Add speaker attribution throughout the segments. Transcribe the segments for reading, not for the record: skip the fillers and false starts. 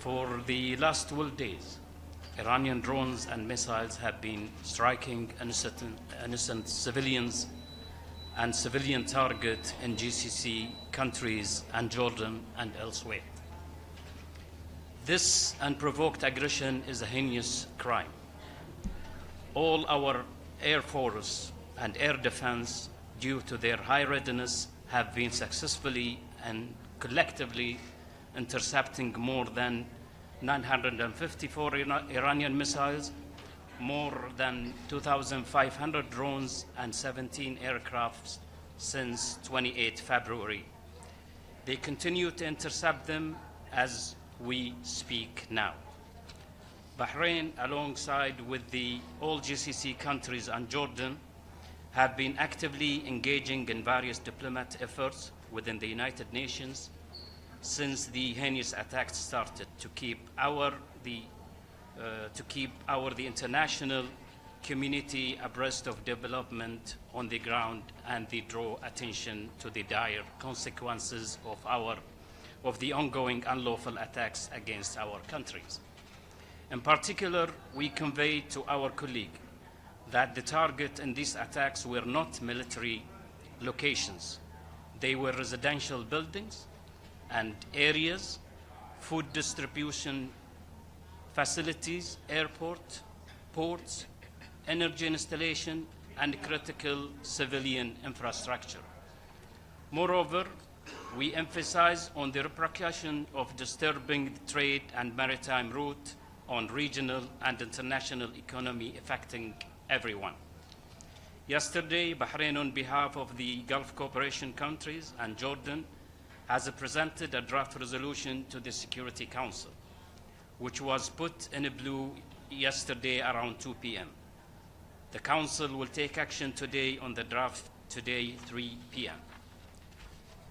Speaker 1: For the last 12 days, Iranian drones and missiles have been striking innocent civilians and civilian targets in GCC countries and Jordan and elsewhere. This unprovoked aggression is a heinous crime. All our Air Force and air defense, due to their high readiness, have been successfully and collectively intercepting more than 954 Iranian missiles, more than 2,500 drones, and 17 aircrafts since 28 February. They continue to intercept them as we speak now. Bahrain, alongside with all GCC countries and Jordan, have been actively engaging in various diplomatic efforts within the United Nations since the heinous attacks started to keep the international community abreast of development on the ground and they draw attention to the dire consequences of the ongoing unlawful attacks against our countries. In particular, we convey to our colleague that the target in these attacks were not military locations. They were residential buildings and areas, food distribution facilities, airport, ports, energy installation, and critical civilian infrastructure. Moreover, we emphasize on the repercussion of disturbing the trade and maritime route on regional and international economy affecting everyone. Yesterday, Bahrain, on behalf of the Gulf Cooperation countries and Jordan, has presented a draft resolution to the Security Council, which was put in blue yesterday around 2 p.m. The Council will take action today on the draft today, 3 p.m.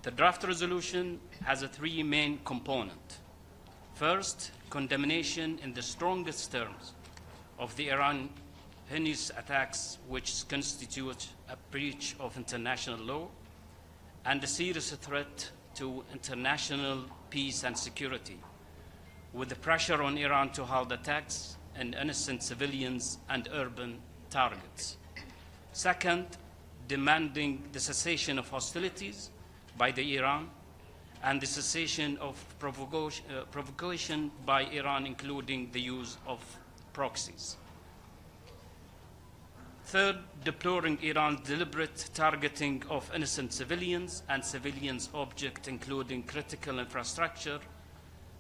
Speaker 1: The draft resolution has three main components. First, condemnation in the strongest terms of the Iran heinous attacks, which constitute a breach of international law and a serious threat to international peace and security, with the pressure on Iran to halt attacks on innocent civilians and urban targets. Second, demanding the cessation of hostilities by Iran and the cessation of provocation by Iran, including the use of proxies. Third, deploring Iran's deliberate targeting of innocent civilians and civilians' objects, including critical infrastructure,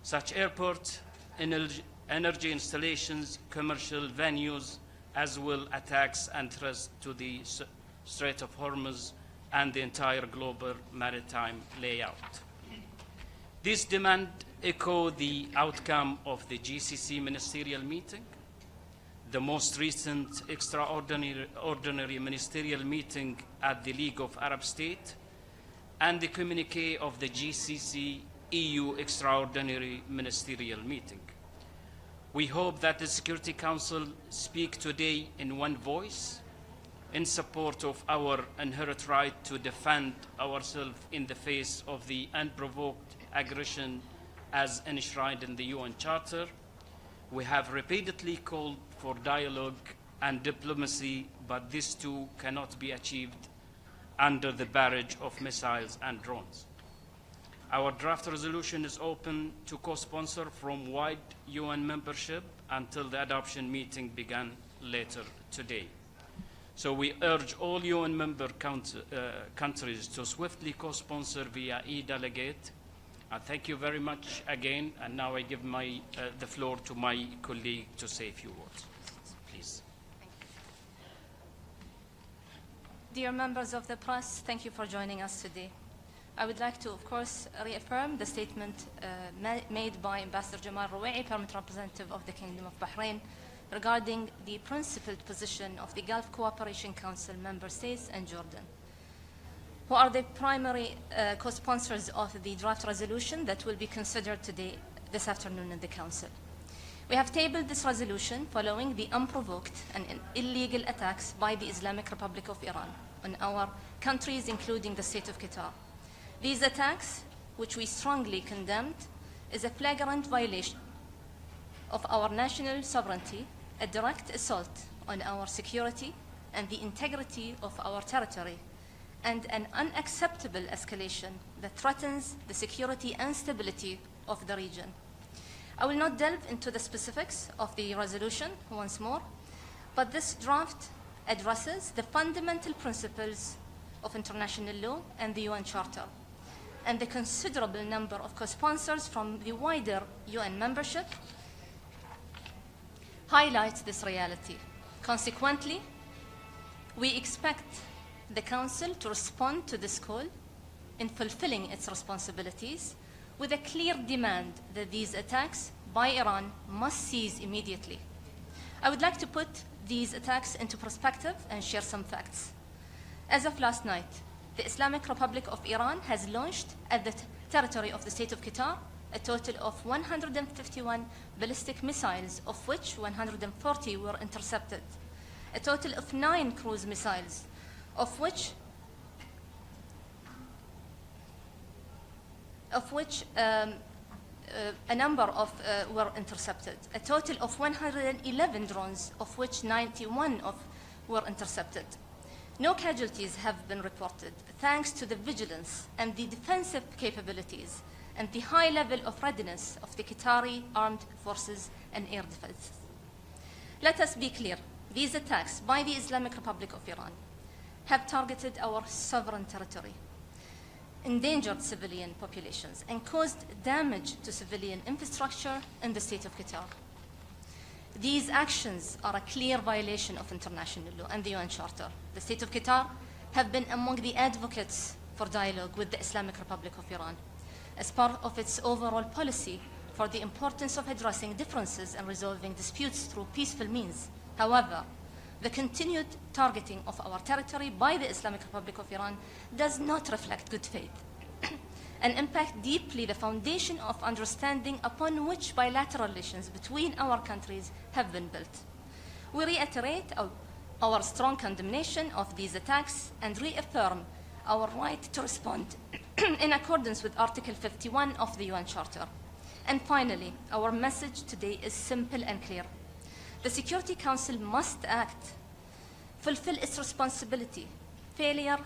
Speaker 1: such airports, energy installations, commercial venues, as well attacks and threats to the Strait of Hormuz and the entire global maritime layout. This demand echo the outcome of the GCC ministerial meeting, the most recent extraordinary ministerial meeting at the League of Arab States, and the communique of the GCC EU extraordinary ministerial meeting. We hope that the Security Council speak today in one voice in support of our inherent right to defend ourselves in the face of the unprovoked aggression as enshrined in the UN Charter. We have repeatedly called for dialogue and diplomacy, but this too cannot be achieved under the barrage of missiles and drones. Our draft resolution is open to co-sponsor from wide UN membership until the adoption meeting began later today. So we urge all UN member countries to swiftly co-sponsor via e-delegate. Thank you very much again, and now I give the floor to my colleague to say a few words. Please.
Speaker 2: Dear members of the press, thank you for joining us today. I would like to, of course, reaffirm the statement made by Ambassador Jamal Rouai, Permanent Representative of the Kingdom of Bahrain, regarding the principled position of the Gulf Cooperation Council member states and Jordan, who are the primary co-sponsors of the draft resolution that will be considered this afternoon in the Council. We have tabled this resolution following the unprovoked and illegal attacks by the Islamic Republic of Iran on our countries, including the state of Qatar. These attacks, which we strongly condemned, is a flagrant violation of our national sovereignty, a direct assault on our security and the integrity of our territory, and an unacceptable escalation that threatens the security and stability of the region. I will not delve into the specifics of the resolution once more, but this draft addresses the fundamental principles of international law and the UN Charter, and the considerable number of co-sponsors from the wider UN membership highlights this reality. Consequently, we expect the Council to respond to this call in fulfilling its responsibilities with a clear demand that these attacks by Iran must cease immediately. I would like to put these attacks into perspective and share some facts. As of last night, the Islamic Republic of Iran has launched at the territory of the state of Qatar a total of 151 ballistic missiles, of which 140 were intercepted, a total of 9 cruise missiles, of which a number of were intercepted, a total of 111 drones, of which 91 were intercepted. No casualties have been reported, thanks to the vigilance and the defensive capabilities and the high level of readiness of the Qatari armed forces and air defense. Let us be clear, these attacks by the Islamic Republic of Iran have targeted our sovereign territory, endangered civilian populations, and caused damage to civilian infrastructure in the state of Qatar. These actions are a clear violation of international law and the UN Charter. The state of Qatar have been among the advocates for dialogue with the Islamic Republic of Iran as part of its overall policy for the importance of addressing differences and resolving disputes through peaceful means. However, the continued targeting of our territory by the Islamic Republic of Iran does not reflect good faith and impact deeply the foundation of understanding upon which bilateral relations between our countries have been built. We reiterate our strong condemnation of these attacks and reaffirm our right to respond in accordance with Article 51 of the UN Charter. And finally, our message today is simple and clear. The Security Council must act, fulfill its responsibility. Failure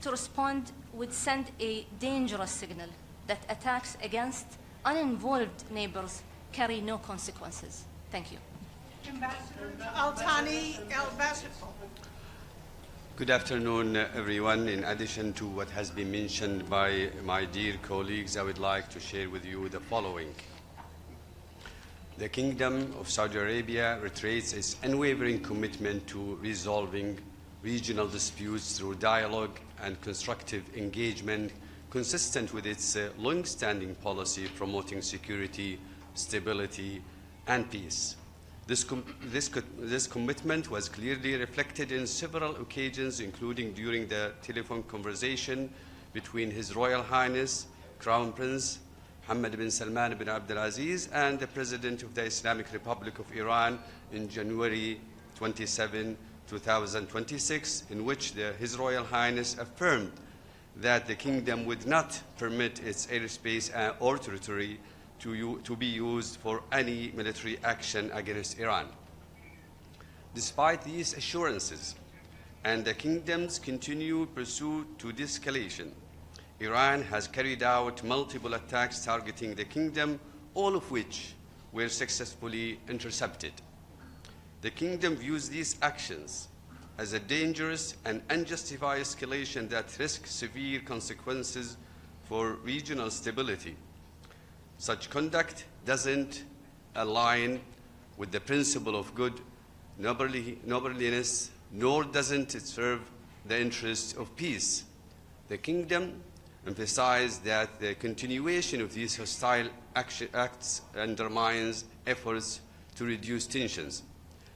Speaker 2: to respond would send a dangerous signal that attacks against uninvolved neighbors carry no consequences. Thank you.
Speaker 3: Ambassador Al-Thani Al-Bassel.
Speaker 4: Good afternoon, everyone. In addition to what has been mentioned by my dear colleagues, I would like to share with you the following. The Kingdom of Saudi Arabia reiterates its unwavering commitment to resolving regional disputes through dialogue and constructive engagement consistent with its long-standing policy promoting security, stability, and peace. This commitment was clearly reflected in several occasions, including during the telephone conversation between His Royal Highness Crown Prince Mohammed bin Salman bin Abdulaziz and the President of the Islamic Republic of Iran in January 27, 2026, in which His Royal Highness affirmed that the Kingdom would not permit its airspace or territory to be used for any military action against Iran. Despite these assurances and the Kingdom's continued pursuit to de-escalation, Iran has carried out multiple attacks targeting the Kingdom, all of which were successfully intercepted. The Kingdom views these actions as a dangerous and unjustified escalation that risks severe consequences for regional stability. Such conduct doesn't align with the principle of good neighborliness, nor doesn't it serve the interests of peace. The Kingdom emphasized that the continuation of these hostile acts undermines efforts to reduce tensions.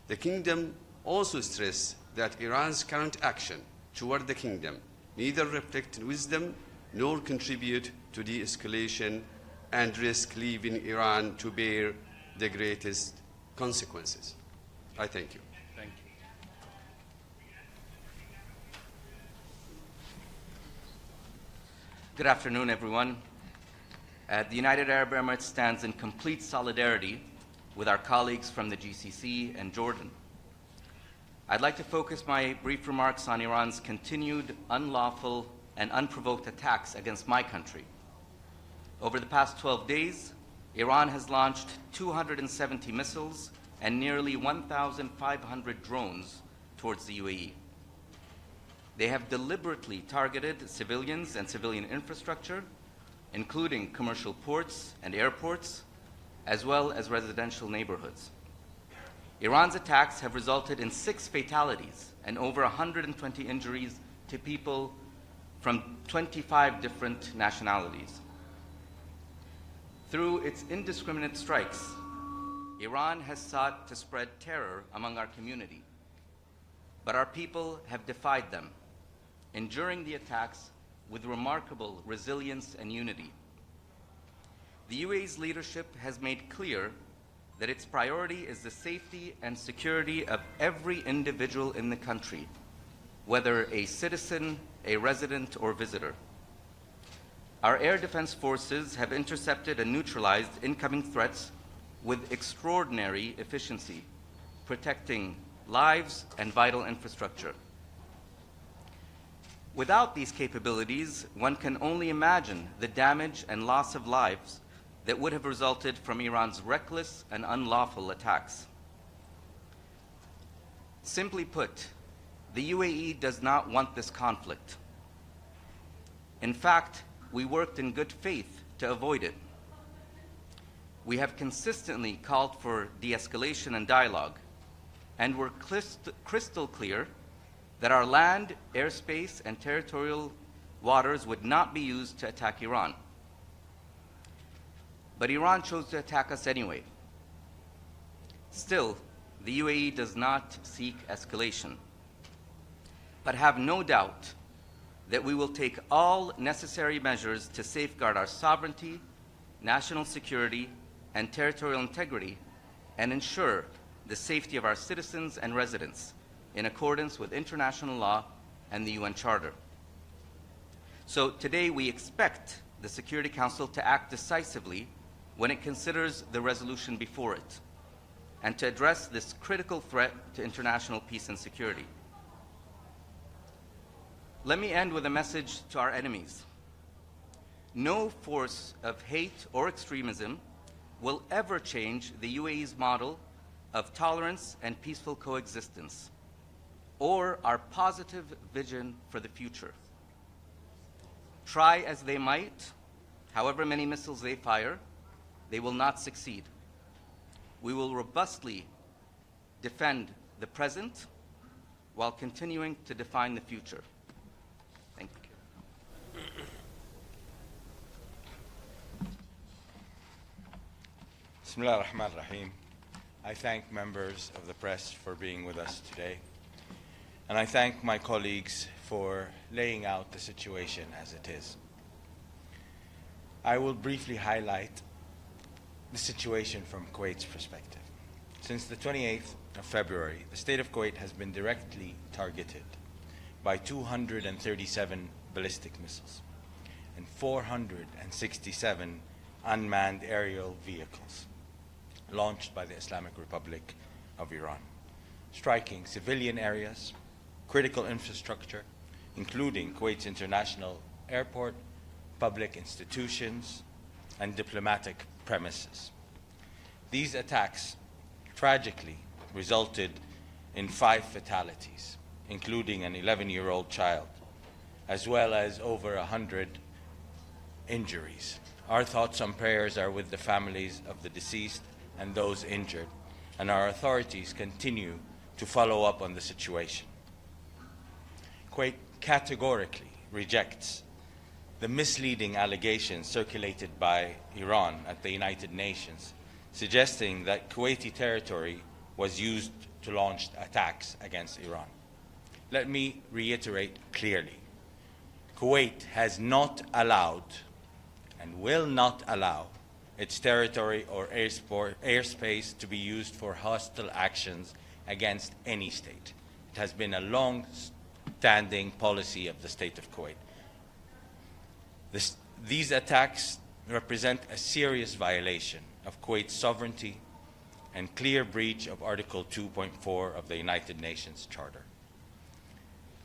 Speaker 4: The Kingdom also stressed that Iran's current action toward the Kingdom neither reflect wisdom nor contribute to de-escalation and risk leaving Iran to bear the greatest consequences. I thank you.
Speaker 1: Thank you.
Speaker 5: Good afternoon, everyone. The United Arab Emirates stands in complete solidarity with our colleagues from the GCC and Jordan. I'd like to focus my brief remarks on Iran's continued unlawful and unprovoked attacks against my country. Over the past 12 days, Iran has launched 270 missiles and nearly 1,500 drones towards the UAE. They have deliberately targeted civilians and civilian infrastructure, including commercial ports and airports, as well as residential neighborhoods. Iran's attacks have resulted in 6 fatalities and over 120 injuries to people from 25 different nationalities. Through its indiscriminate strikes, Iran has sought to spread terror among our community, but our people have defied them, enduring the attacks with remarkable resilience and unity. The UAE's leadership has made clear that its priority is the safety and security of every individual in the country, whether a citizen, a resident, or visitor. Our air defense forces have intercepted and neutralized incoming threats with extraordinary efficiency, protecting lives and vital infrastructure. Without these capabilities, one can only imagine the damage and loss of lives that would have resulted from Iran's reckless and unlawful attacks. Simply put, the UAE does not want this conflict. In fact, we worked in good faith to avoid it. We have consistently called for de-escalation and dialogue, and were crystal clear that our land, airspace, and territorial waters would not be used to attack Iran. But Iran chose to attack us anyway. Still, the UAE does not seek escalation, but have no doubt that we will take all necessary measures to safeguard our sovereignty, national security, and territorial integrity, and ensure the safety of our citizens and residents in accordance with international law and the UN Charter. So today we expect the Security Council to act decisively when it considers the resolution before it, and to address this critical threat to international peace and security. Let me end with a message to our enemies. No force of hate or extremism will ever change the UAE's model of tolerance and peaceful coexistence, or our positive vision for the future. Try as they might, however many missiles they fire, they will not succeed. We will robustly defend the present while continuing to define the future. Thank you.
Speaker 6: Bismillah ar-Rahman ar-Rahim. I thank members of the press for being with us today. And I thank my colleagues for laying out the situation as it is. I will briefly highlight the situation from Kuwait's perspective. Since the 28th of February, the state of Kuwait has been directly targeted by 237 ballistic missiles and 467 unmanned aerial vehicles launched by the Islamic Republic of Iran, striking civilian areas, critical infrastructure, including Kuwait's international airport, public institutions, and diplomatic premises. These attacks tragically resulted in 5 fatalities, including an 11-year-old child, as well as over 100 injuries. Our thoughts and prayers are with the families of the deceased and those injured, and our authorities continue to follow up on the situation. Kuwait categorically rejects the misleading allegations circulated by Iran at the United Nations, suggesting that Kuwaiti territory was used to launch attacks against Iran. Let me reiterate clearly. Kuwait has not allowed and will not allow its territory or airspace to be used for hostile actions against any state. It has been a long-standing policy of the state of Kuwait. These attacks represent a serious violation of Kuwait's sovereignty and clear breach of Article 2.4 of the United Nations Charter.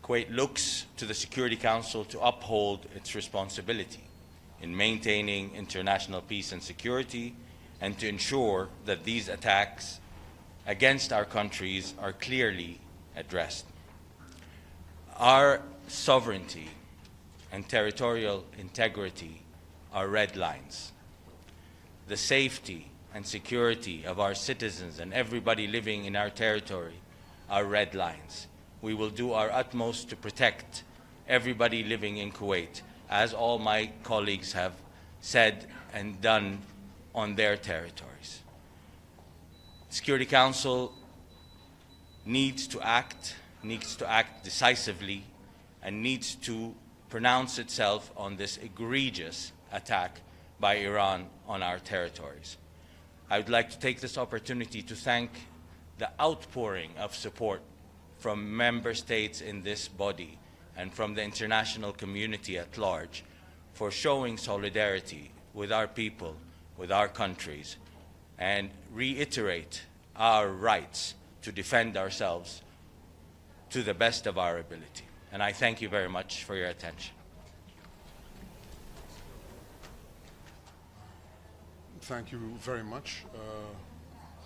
Speaker 6: Kuwait looks to the Security Council to uphold its responsibility in maintaining international peace and security and to ensure that these attacks against our countries are clearly addressed. Our sovereignty and territorial integrity are red lines. The safety and security of our citizens and everybody living in our territory are red lines. We will do our utmost to protect everybody living in Kuwait, as all my colleagues have said and done on their territories. The Security Council needs to act decisively, and needs to pronounce itself on this egregious attack by Iran on our territories. I would like to take this opportunity to thank the outpouring of support from member states in this body and from the international community at large for showing solidarity with our people, with our countries, and reiterate our rights to defend ourselves to the best of our ability. And I thank you very much for your attention.
Speaker 7: Thank you very much.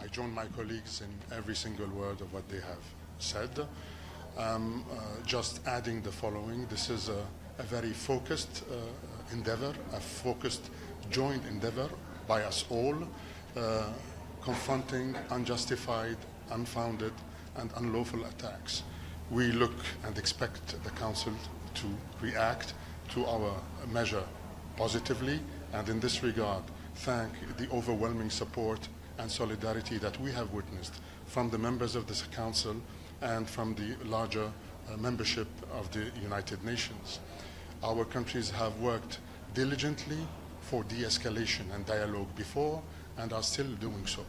Speaker 7: I join my colleagues in every single word of what they have said. Just adding the following: this is a very focused endeavor, a focused joint endeavor by us all, confronting unjustified, unfounded, and unlawful attacks. We look and expect the Council to react to our measure positively, and in this regard, thank the overwhelming support and solidarity that we have witnessed from the members of this Council and from the larger membership of the United Nations. Our countries have worked diligently for de-escalation and dialogue before and are still doing so.